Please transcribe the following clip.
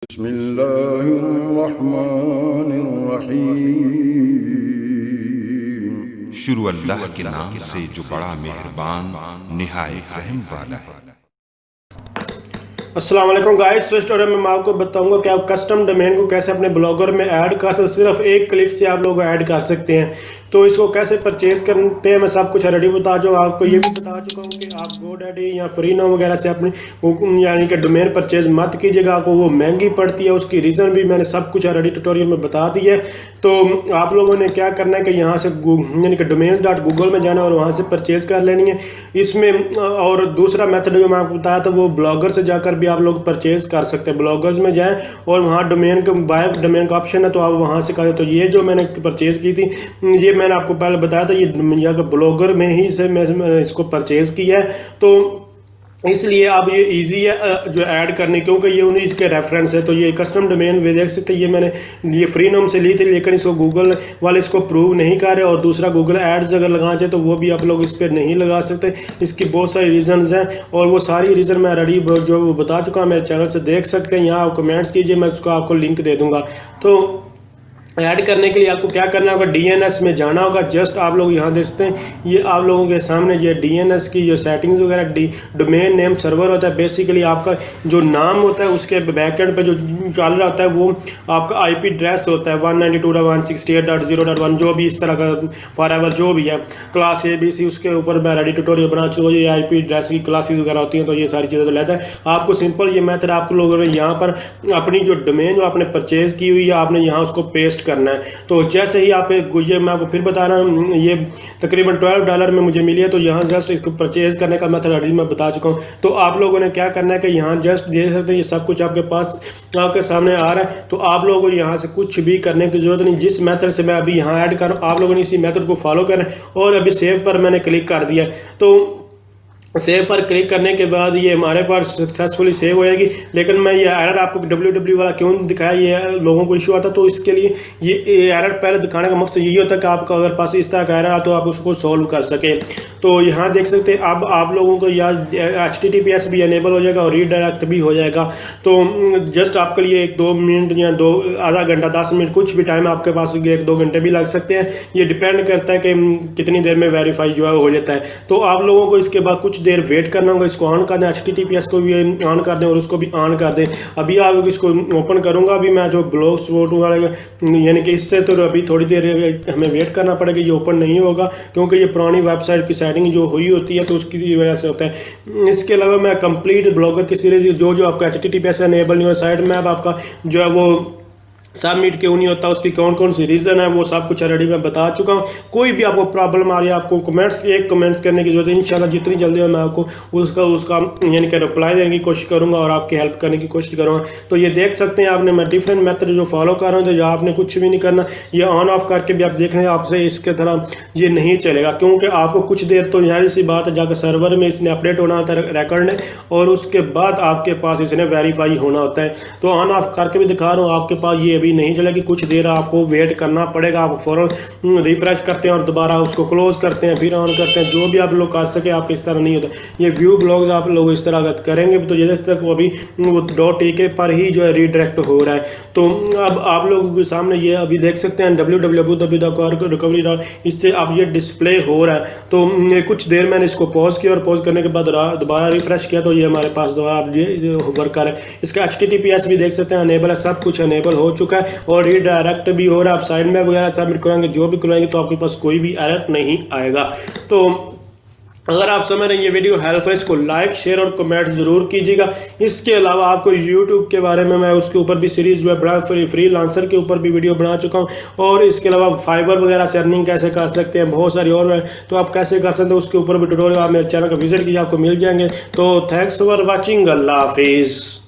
बिस्मिल्लाहिर्रहमानिर्रहीम। शुरू अल्लाह के नाम से जो बड़ा मेहरबान निहायत रहम वाला है। अस्सलाम वालेकुम गाइस, तो इस ट्यूटोरियल में मैं आपको बताऊंगा कि आप कस्टम डोमेन को कैसे अपने ब्लॉगर में ऐड कर सकते। सिर्फ एक क्लिक से आप लोग ऐड कर सकते हैं। तो इसको कैसे परचेज करते हैं मैं सब कुछ ऑलरेडी बता चुका हूँ। आपको ये भी बता चुका हूँ कि आप GoDaddy या फ्रीनोम वगैरह से अपनी यानी कि डोमेन परचेज मत कीजिएगा, आपको वो महंगी पड़ती है। उसकी रीज़न भी मैंने सब कुछ ऑलरेडी ट्यूटोरियल में बता दी है। तो आप लोगों ने क्या करना है कि यहाँ से यानी कि domains.google में जाना और वहाँ से परचेज कर लेनी है इसमें। और दूसरा मेथड जो मैं आपको बताया था वो ब्लॉगर से जाकर भी आप लोग परचेज कर सकते हैं। ब्लॉगर्स में जाएं और वहाँ डोमेन का बाय डोमेन का ऑप्शन है, तो आप वहाँ से करें। तो ये जो मैंने परचेज की थी, ये मैंने आपको पहले बताया था, ये ब्लॉगर में ही से मैंने इसको परचेज किया है। तो इसलिए अब ये इजी है जो ऐड करने, क्योंकि ये उन्हीं इसके रेफरेंस है। तो ये कस्टम डोमेन वे देख सकते हैं, ये मैंने ये फ्रीनोम से ली थी, लेकिन इसको गूगल वाले इसको प्रूव नहीं कर रहे। और दूसरा गूगल एड्स अगर लगाना चाहे तो वो भी आप लोग इस पर नहीं लगा सकते। इसकी बहुत सारी रीजंस हैं और वो सारी रीज़न मैं ऑलरेडी जो बता चुका हूँ, मेरे चैनल से देख सकते हैं। यहाँ आप कमेंट्स कीजिए, मैं उसको आपको लिंक दे दूँगा। तो ऐड करने के लिए आपको क्या करना होगा, DNS में जाना होगा। जस्ट आप लोग यहाँ देखते हैं, ये आप लोगों के सामने ये DNS की जो सेटिंग्स वगैरह डोमेन नेम सर्वर होता है। बेसिकली आपका जो नाम होता है उसके बैकएंड पे जो चल रहा होता है वो आपका IP एड्रेस होता है 192.168.0.1 जो भी इस तरह का फॉरएवर जो भी है क्लास ABC, उसके ऊपर मैं रेडी ट्यूटोरियल बना चुका हूँ। ये IP एड्रेस की क्लासेस वगैरह होती हैं, तो ये सारी चीज़ें तो लेता है। आपको सिंपल ये मेथड आप लोगों ने यहाँ पर अपनी जो डोमेन जो आपने परचेज की हुई है आपने यहाँ उसको पेस्ट करना है। तो जैसे ही आप ये मैं आपको फिर बता रहा हूँ, ये तकरीबन $12 में मुझे मिली है। तो यहाँ जस्ट इसको परचेज करने का मेथड ऑलरेडी मैं बता चुका हूँ। तो आप लोगों ने क्या करना है कि यहाँ जस्ट देख सकते हैं ये सब कुछ आपके पास आपके सामने आ रहा है। तो आप लोगों को यहाँ से कुछ भी करने की जरूरत नहीं। जिस मेथड से मैं अभी यहाँ ऐड कर रहा हूँ आप लोगों ने इसी मेथड को फॉलो करना है। और अभी सेव पर मैंने क्लिक कर दिया। तो सेव पर क्लिक करने के बाद ये हमारे पास सक्सेसफुली सेव हो जाएगी। लेकिन मैं ये एरर आपको www वाला क्यों दिखाया, ये लोगों को इशू आता, तो इसके लिए ये एरर पहले दिखाने का मकसद यही होता है कि आपका अगर पास इस तरह का एरर आता तो आप उसको सॉल्व कर सकें। तो यहाँ देख सकते हैं अब आप लोगों को या HTTPS भी अनेबल हो जाएगा और रीडायरेक्ट भी हो जाएगा। तो जस्ट आपके लिए 1-2 मिनट या आधा घंटा 10 मिनट कुछ भी टाइम आपके पास 1-2 घंटे भी लग सकते हैं। ये डिपेंड करता है कि कितनी देर में वेरीफाई जो है हो जाता है। तो आप लोगों को इसके बाद कुछ देर वेट करना होगा। इसको ऑन कर दें, HTTPS को भी ऑन कर दें और उसको भी ऑन कर दें। अभी आप इसको ओपन करूंगा, अभी मैं जो ब्लॉग स्पॉट वाला यानी कि इससे तो अभी थोड़ी देर हमें वेट करना पड़ेगा। ये ओपन नहीं होगा क्योंकि ये पुरानी वेबसाइट की सेटिंग जो हुई होती है तो उसकी वजह से होता है। इसके अलावा मैं कंप्लीट ब्लॉगर की सीरीज जो आपका HTTPS एनेबल नहीं हो साइट में, अब आपका जो है वो सबमिट क्यों नहीं होता, उसकी कौन कौन सी रीज़न है वो सब कुछ ऑलरेडी मैं बता चुका हूँ। कोई भी आपको प्रॉब्लम आ रही है आपको कमेंट्स करने की जरूरत है। इंशाल्लाह जितनी जल्दी मैं आपको उसका यानी कि रिप्लाई देने की कोशिश करूँगा और आपकी हेल्प करने की कोशिश करूँगा। तो ये देख सकते हैं आपने मैं डिफरेंट मेथड जो फॉलो कर रहा हूँ। तो आपने कुछ भी नहीं करना, ये ऑन ऑफ करके भी आप देख रहे हैं आपसे इसके तरह ये नहीं चलेगा, क्योंकि आपको कुछ देर तो यानी सी बात है जाकर सर्वर में इसने अपडेट होना होता है रिकॉर्ड ने, और उसके बाद आपके पास इसने वेरीफाई होना होता है। तो ऑन ऑफ करके भी दिखा रहा हूँ आपके पास ये अभी नहीं चलेगी, कुछ देर आपको वेट करना पड़ेगा। आप फौरन रिफ्रेश करते हैं और दोबारा उसको क्लोज करते हैं फिर ऑन करते हैं, जो भी आप लोग कर सके। आपके इस तरह नहीं होता। ये व्यू ब्लॉग्स आप लोग इस तरह अगर करेंगे तो जैसे तक वो अभी वो .ak पर ही जो है रीडायरेक्ट हो रहा है। तो अब आप लोगों के सामने ये अभी देख सकते हैं www.recovery इससे अब ये डिस्प्ले हो रहा है। तो कुछ देर मैंने इसको पॉज किया और पॉज करने के बाद दोबारा रिफ्रेश किया तो ये हमारे पास दोबारा अब ये वर्क कर रहा है। इसका HTTPS भी देख सकते हैं अनेबल है, सब कुछ अनेबल हो चुका है और रीडायरेक्ट भी हो रहा है। आप साइड में वगैरह सबमिट कराएंगे जो भी करवाएंगे तो आपके पास कोई भी एरर नहीं आएगा। तो अगर आप समझ रहे हैं ये वीडियो हेल्पफुल, इसको लाइक शेयर और कमेंट जरूर कीजिएगा। इसके अलावा आपको यूट्यूब के बारे में मैं उसके ऊपर भी सीरीज जो है बड़ा फ्रीलांसर के ऊपर भी वीडियो बना चुका हूँ। और इसके अलावा फाइवर वगैरह से अर्निंग कैसे कर सकते हैं, बहुत सारी और है तो आप कैसे कर सकते हैं उसके ऊपर भी ट्यूटोरियल आप मेरे चैनल का विजिट कीजिए, आपको मिल जाएंगे। तो थैंक्स फॉर वॉचिंग, अल्लाह हाफिज़।